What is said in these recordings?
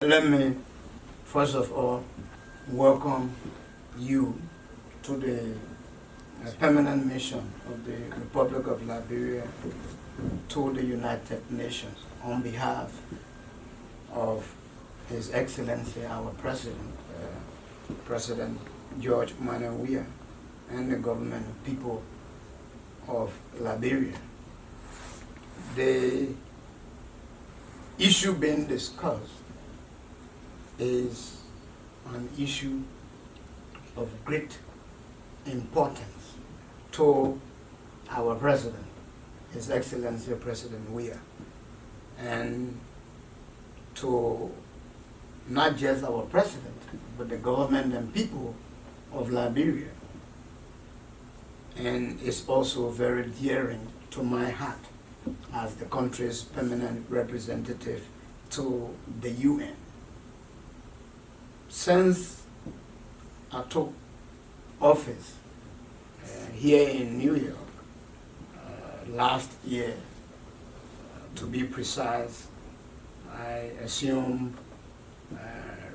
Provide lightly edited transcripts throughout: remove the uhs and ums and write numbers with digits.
Let me first of all welcome you to the permanent mission of the Republic of Liberia to the United Nations on behalf of His Excellency, our President, President George Manuel Weah, and the government and people of Liberia. The issue being discussed is an issue of great importance to our President, His Excellency President Weah, and to not just our President, but the government and people of Liberia. And it's also very dearing to my heart as the country's permanent representative to the UN. Since I took office here in New York last year, to be precise, I assumed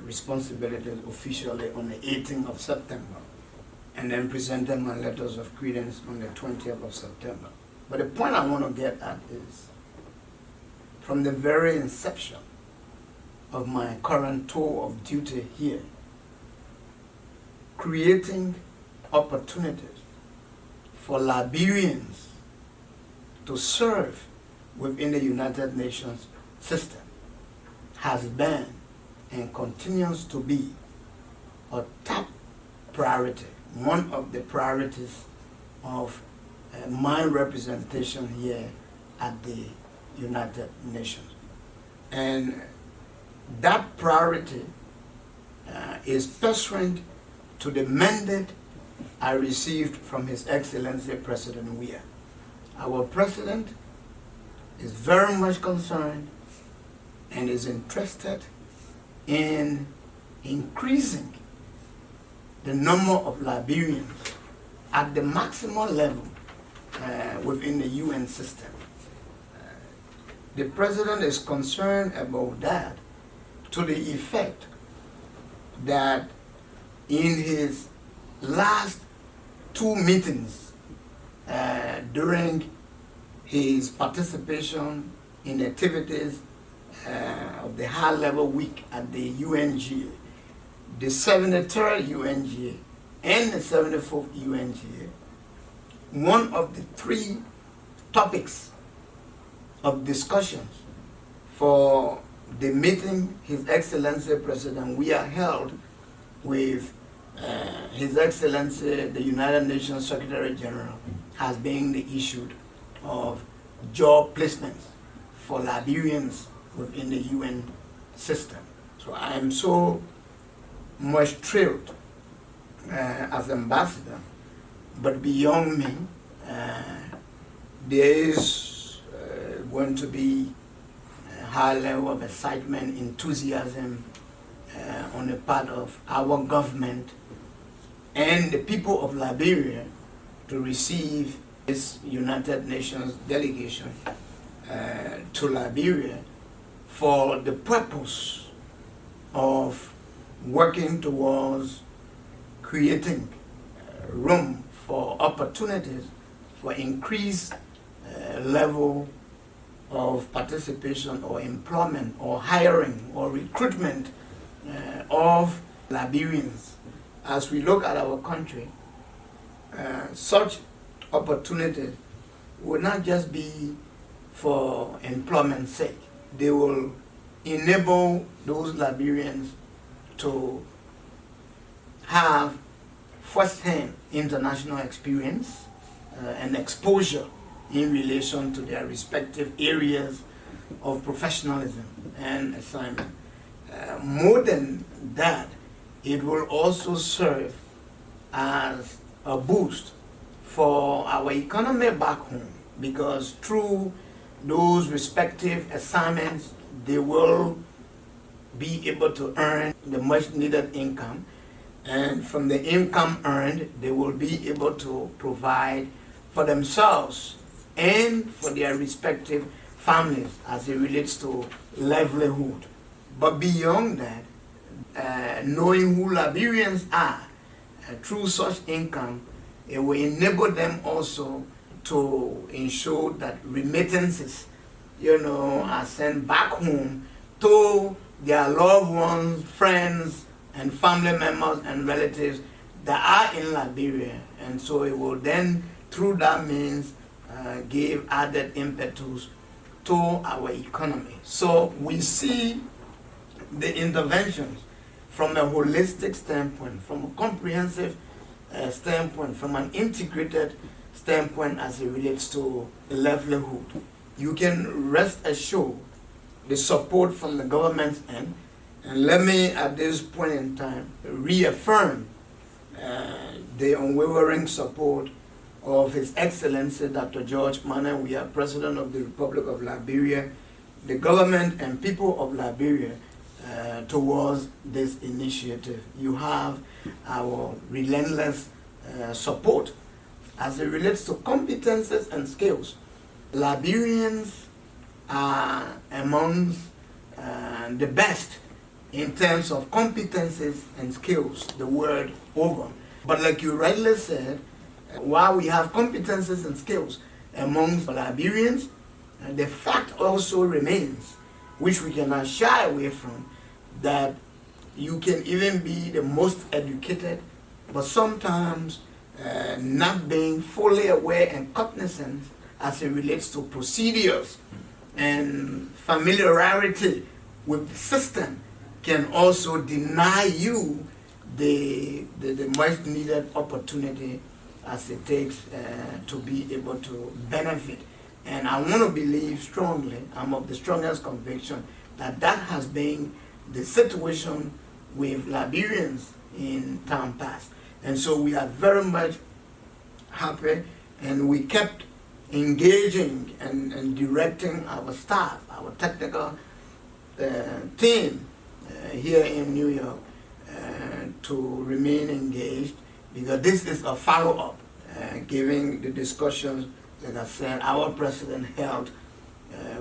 responsibilities officially on the 18th of September and then presented my letters of credence on the 20th of September. But the point I want to get at is, from the very inception of my current tour of duty here, creating opportunities for Liberians to serve within the United Nations system has been and continues to be a top priority, one of the priorities of my representation here at the United Nations. And that priority is pursuant to the mandate I received from His Excellency President Weah. Our President is very much concerned and is interested in increasing the number of Liberians at the maximum level within the UN system. The President is concerned about that to the effect that in his last two meetings during his participation in activities of the high-level week at the UNGA, the 73rd UNGA and the 74th UNGA, one of the three topics of discussions for the meeting His Excellency President Weah held with His Excellency the United Nations Secretary General has been the issue of job placements for Liberians within the UN system. So I am so much thrilled as ambassador, but beyond me, there is going to be a high level of excitement, enthusiasm on the part of our government and the people of Liberia to receive this United Nations delegation to Liberia for the purpose of working towards creating room for opportunities for increased level of participation or employment or hiring or recruitment of Liberians. As we look at our country, such opportunities will not just be for employment's sake. They will enable those Liberians to have first-hand international experience and exposure in relation to their respective areas of professionalism and assignment. More than that, it will also serve as a boost for our economy back home, because through those respective assignments, they will be able to earn the much needed income, and from the income earned, they will be able to provide for themselves and for their respective families as it relates to livelihood. But beyond that, knowing who Liberians are through such income, it will enable them also to ensure that remittances, are sent back home to their loved ones, friends, and family members and relatives that are in Liberia. And so it will then, through that means, give added impetus to our economy. So we see the interventions from a holistic standpoint, from a comprehensive standpoint, from an integrated standpoint as it relates to livelihood. You can rest assured the support from the government's end. And let me, at this point in time, reaffirm the unwavering support of His Excellency Dr. George Manneh. We are President of the Republic of Liberia, the government and people of Liberia towards this initiative. You have our relentless support as it relates to competences and skills. Liberians are amongst the best in terms of competences and skills, the world over. But like you rightly said, while we have competences and skills amongst Liberians, the fact also remains, which we cannot shy away from, that you can even be the most educated, but sometimes not being fully aware and cognizant as it relates to procedures and familiarity with the system can also deny you the much needed opportunity as it takes to be able to benefit. And I want to believe strongly, I'm of the strongest conviction, that that has been the situation with Liberians in time past. And so we are very much happy, and we kept engaging and directing our staff, our technical team here in New York to remain engaged, because this is a follow-up, given the discussions, like I said, our president held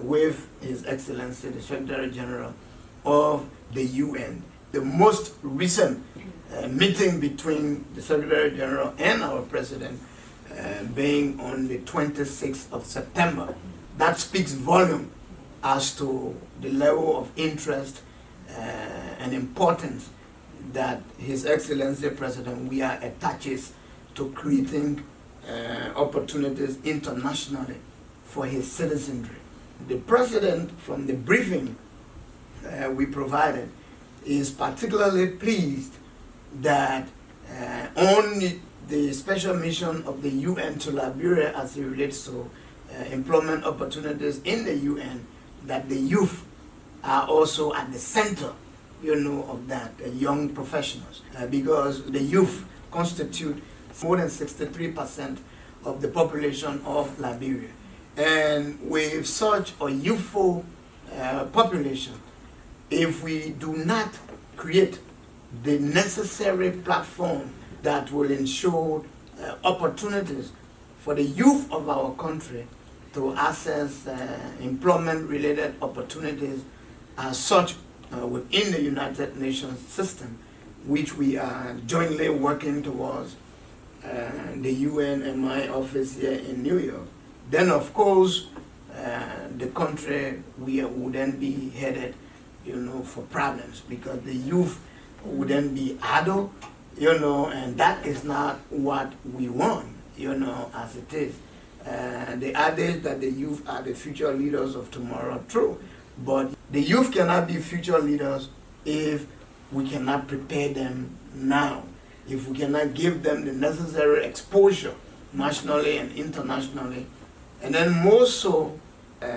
with His Excellency, the Secretary General of the UN. The most recent meeting between the Secretary General and our president being on the 26th of September. That speaks volume as to the level of interest and importance that His Excellency President Weah attaches to creating opportunities internationally for his citizenry. The President, from the briefing we provided, is particularly pleased that on the special mission of the UN to Liberia as it relates to employment opportunities in the UN, that the youth are also at the center, of that, young professionals, because the youth constitute more than 63% of the population of Liberia. And with such a youthful population, if we do not create the necessary platform that will ensure opportunities for the youth of our country to access employment-related opportunities as such within the United Nations system, which we are jointly working towards the UN and my office here in New York, then of course the country would then be headed, for problems, because the youth would then be idle, and that is not what we want, as it is. The adage that the youth are the future leaders of tomorrow, true. But the youth cannot be future leaders if we cannot prepare them now, if we cannot give them the necessary exposure nationally and internationally. And then more so,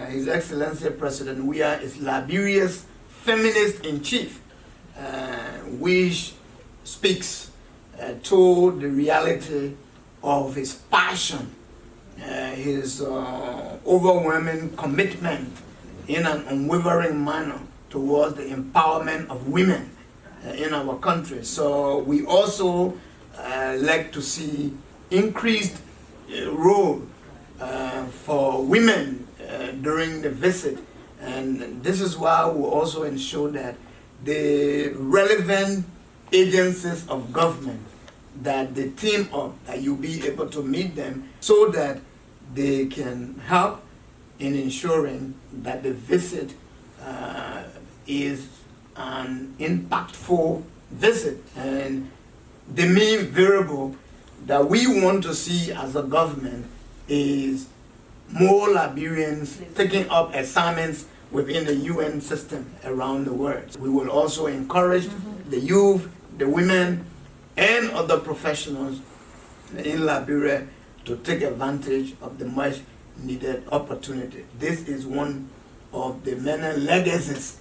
His Excellency President Weah is Liberia's feminist in chief, which speaks to the reality of his passion, his overwhelming commitment in an unwavering manner towards the empowerment of women in our country. So we also like to see increased role for women during the visit. And this is why we also ensure that the relevant agencies of government that they team up, that you'll be able to meet them so that they can help in ensuring that the visit is an impactful visit. And the main variable that we want to see as a government is more Liberians taking up assignments within the UN system around the world. We will also encourage the youth, the women, and other professionals in Liberia to take advantage of the much needed opportunity. This is one of the many legacies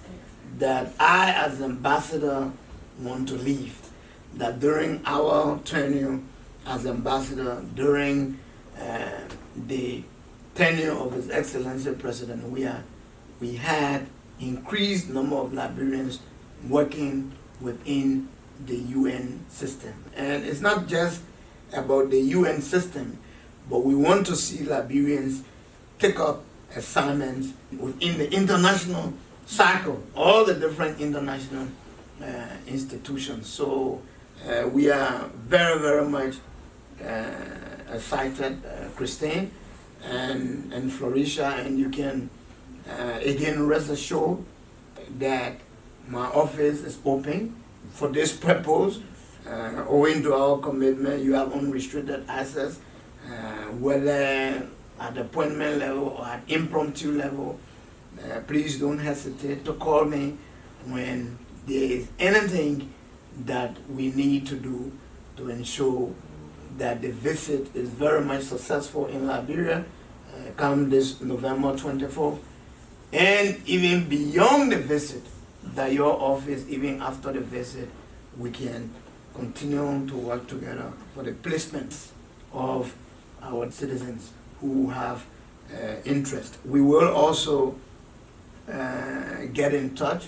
that I as ambassador want to leave. That during our tenure as ambassador, during the tenure of His Excellency President, we had increased number of Liberians working within the UN system. And it's not just about the UN system, but we want to see Liberians take up assignments within the international cycle, all the different international institutions. So we are very, very much excited, Christine and Florisha, and you can again rest assured that my office is open for this purpose. Owing to our commitment, you have unrestricted access, whether at appointment level or at impromptu level. Please don't hesitate to call me when there is anything that we need to do to ensure that the visit is very much successful in Liberia come this November 24th. And even beyond the visit, that your office, even after the visit, we can continue to work together for the placements of our citizens who have interest. We will also get in touch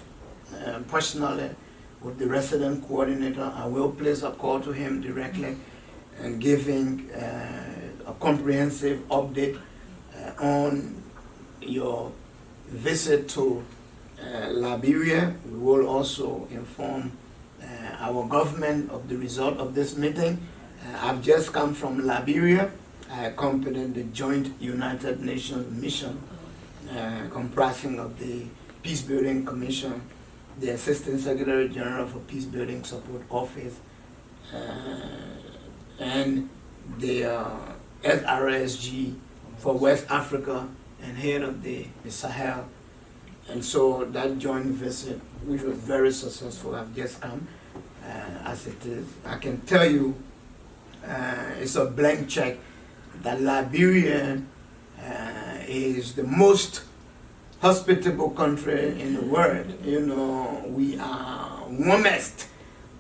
personally with the resident coordinator. I will place a call to him directly and giving a comprehensive update on your visit to Liberia. We will also inform our government of the result of this meeting. I've just come from Liberia. I accompanied the joint United Nations mission comprising of the Peace Building Commission, the Assistant Secretary General for Peace Building Support Office, and the SRSG for West Africa and head of the Sahel. And so that joint visit, which was very successful, I've just come as it is. I can tell you it's a blank check that Liberia is the most hospitable country in the world. You know, we are warmest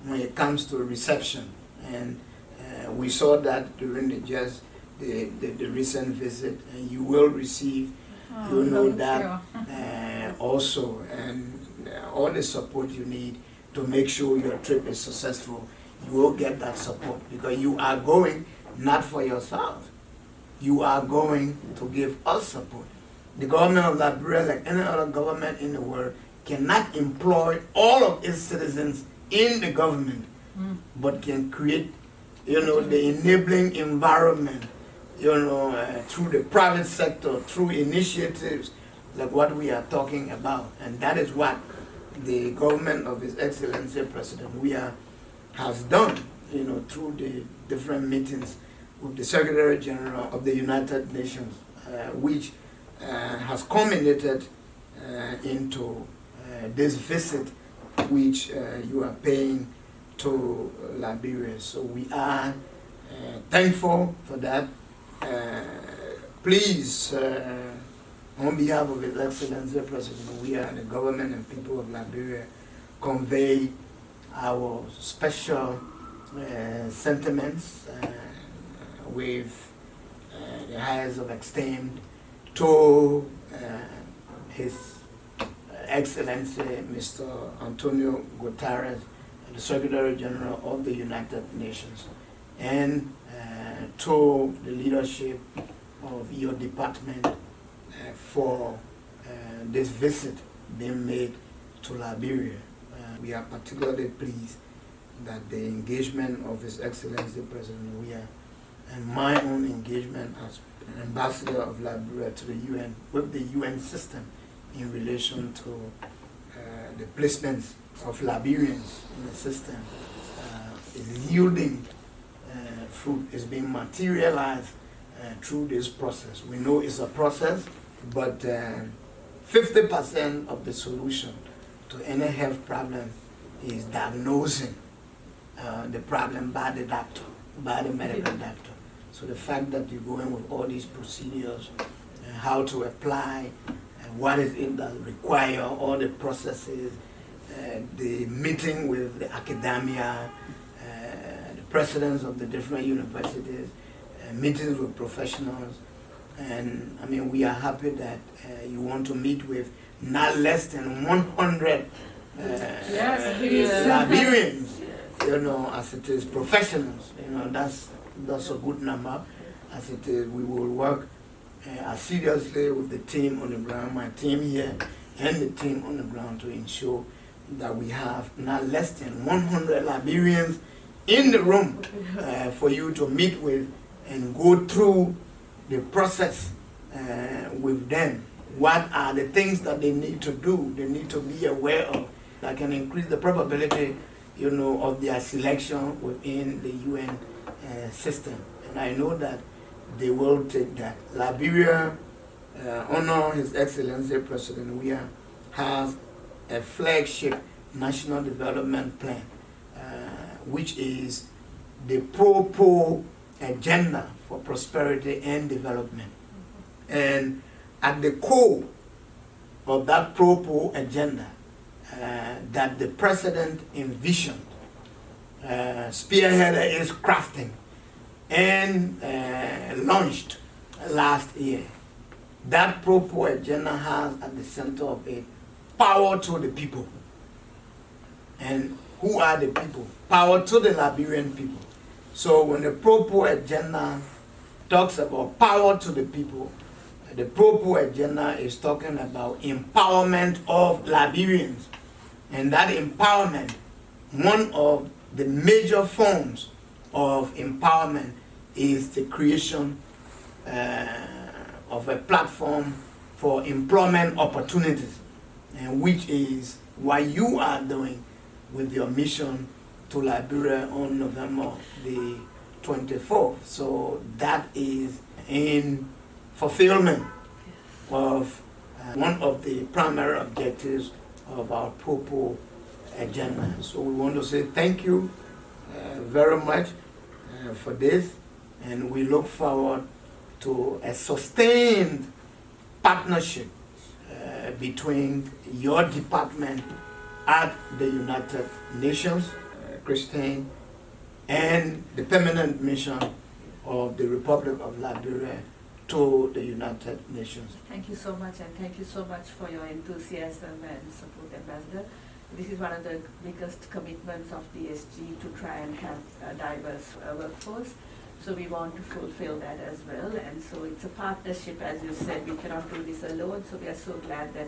when it comes to reception, and we saw that during the recent visit, and you will receive, that also, and all the support you need to make sure your trip is successful. You will get that support because you are going not for yourself. You are going to give us support. The government of Liberia, like any other government in the world, cannot employ all of its citizens in the government, but can create, the enabling environment, through the private sector, through initiatives like what we are talking about. And that is what the government of His Excellency President has done, through the different meetings with the Secretary General of the United Nations, which has culminated into this visit which you are paying to Liberia. So we are thankful for that. Please, on behalf of His Excellency President, we are the government and people of Liberia, convey our special sentiments with the highest of esteem to His Excellency Mr. Antonio Guterres, the Secretary General of the United Nations, and to the leadership of your department for this visit being made to Liberia. We are particularly pleased that the engagement of His Excellency President Weah and my own engagement as an ambassador of Liberia to the UN with the UN system in relation to the placements of Liberians in the system is yielding fruit, is being materialized through this process. We know it's a process, but 50% of the solution to any health problem is diagnosing the problem by the doctor, by the medical doctor. So the fact that you go in with all these procedures, how to apply, what is it that require, all the processes, the meeting with the academia, the presidents of the different universities, meetings with professionals, and I mean we are happy that you want to meet with not less than 100 Liberians, you know, as it is professionals, you know, that's a good number. As it is, we will work seriously with the team on the ground, my team here, and the team on the ground to ensure that we have not less than 100 Liberians in the room for you to meet with and go through the process with them. What are the things that they need to do, they need to be aware of that can increase the probability, you know, of their selection within the UN system. And I know that they will take that. Liberia, honor His Excellency President Weah, has a flagship national development plan, which is the Pro agenda for prosperity and development. And at the core of that Pro agenda that the President envisioned, spearheaded its crafting, and launched last year. That Pro agenda has at the center of it power to the people. And who are the people? Power to the Liberian people. So when the Pro agenda talks about power to the people, the Pro agenda is talking about empowerment of Liberians. And that empowerment, one of the major forms of empowerment is the creation of a platform for employment opportunities, and which is what you are doing with your mission to Liberia on November the 24th. So that is in fulfillment of one of the primary objectives of our Pro agenda. So we want to say thank you very much for this, and we look forward to a sustained partnership between your department at the United Nations, Christine, and the permanent mission of the Republic of Liberia to the United Nations. Thank you so much, and thank you so much for your enthusiasm and support, Ambassador. This is one of the biggest commitments of DSG to try and have a diverse workforce. So we want to fulfill that as well. And so it's a partnership, as you said, we cannot do this alone. So we are so glad that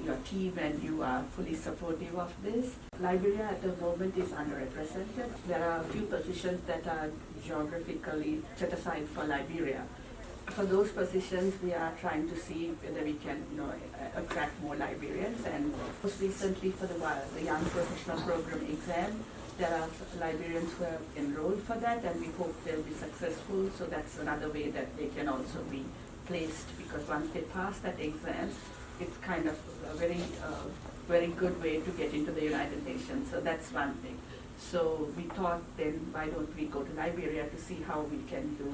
your team and you are fully supportive of this. Liberia at the moment is underrepresented. There are a few positions that are geographically set aside for Liberia. For those positions, we are trying to see whether we can, attract more Liberians. And most recently, for the Young Professional Program exam, there are Liberians who have enrolled for that, and we hope they'll be successful. So that's another way that they can also be placed, because once they pass that exam, it's kind of a very good way to get into the United Nations. So that's one thing. So we thought, then why don't we go to Liberia to see how we can do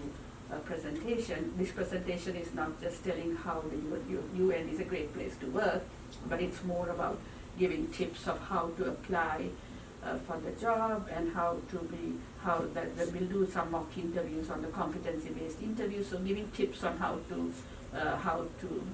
a presentation. This presentation is not just telling how the UN is a great place to work, but it's more about giving tips of how to apply for the job, and that we'll do some mock interviews on the competency-based interviews. So giving tips on how to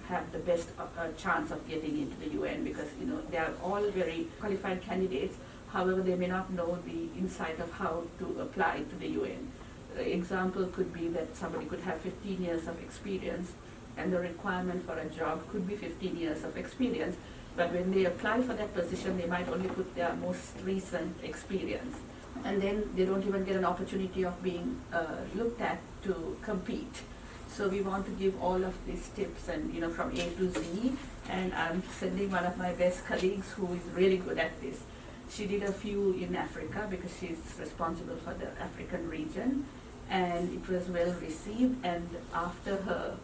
have the best chance of getting into the UN, because they are all very qualified candidates. However, they may not know the insight of how to apply to the UN. Example could be that somebody could have 15 years of experience, and the requirement for a job could be 15 years of experience, but when they apply for that position, they might only put their most recent experience. And then they don't even get an opportunity of being looked at to compete. So we want to give all of these tips and, you know, from A to Z. And I'm sending one of my best colleagues who is really good at this. She did a few in Africa because she's responsible for the African region, and it was well received. And after her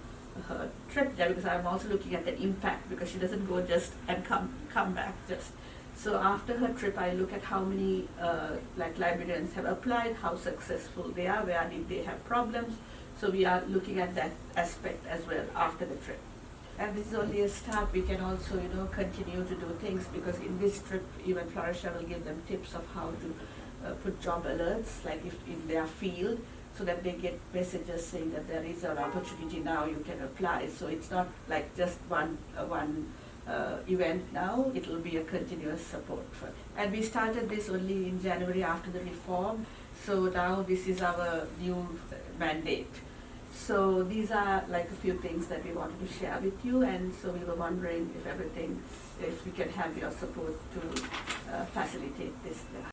trip there, because I'm also looking at the impact, because she doesn't go just and come back just. So after her trip, I look at how many like Liberians have applied, how successful they are, where did they have problems. So we are looking at that aspect as well after the trip. And this is only a start. We can also, you know, continue to do things, because in this trip, even Florisha will give them tips of how to put job alerts, like if in their field, so that they get messages saying that there is an opportunity now, you can apply. So it's not like just one event now, it will be a continuous support. And we started this only in January after the reform, so now this is our new mandate. So these are like a few things that we wanted to share with you, and so we were wondering if we can have your support to facilitate this.